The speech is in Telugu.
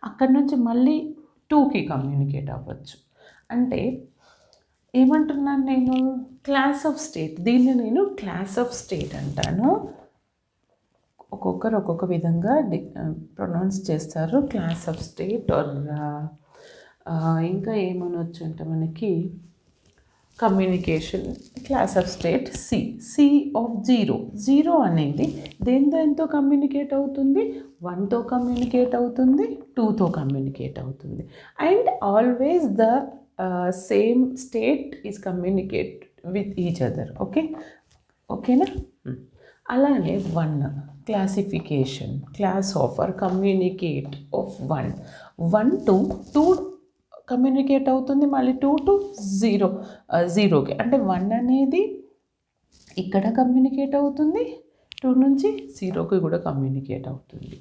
అక్కడి నుంచి మళ్ళీ 2కి కమ్యూనికేట్ అవ్వచ్చు. అంటే ఏమంటున్నాను నేను, క్లాస్ ఆఫ్ స్టేట్, దీన్ని నేను క్లాస్ ఆఫ్ స్టేట్ అంటాను. ఒక్కొక్కరు ఒక్కొక్క విధంగా ప్రొనౌన్స్ చేస్తారు. క్లాస్ ఆఫ్ స్టేట్ ఆర్ ఇంకా ఏమనొచ్చు అంటే మనకి communication class of state C of zero అనేది దేంతో కమ్యూనికేట్ అవుతుంది, 1తో కమ్యూనికేట్ అవుతుంది, 2తో కమ్యూనికేట్ అవుతుంది. And always the same state is communicate with each other. ఓకేనా. అలానే 1 classification, class of or communicate of 1 to 2 communicate అవుతుంది, మళ్ళీ 2 to 0కి. అంటే 1 అనేది ఇక్కడ కమ్యూనికేట్ అవుతుంది, 2 నుంచి 0కి కూడా కమ్యూనికేట్ అవుతుంది.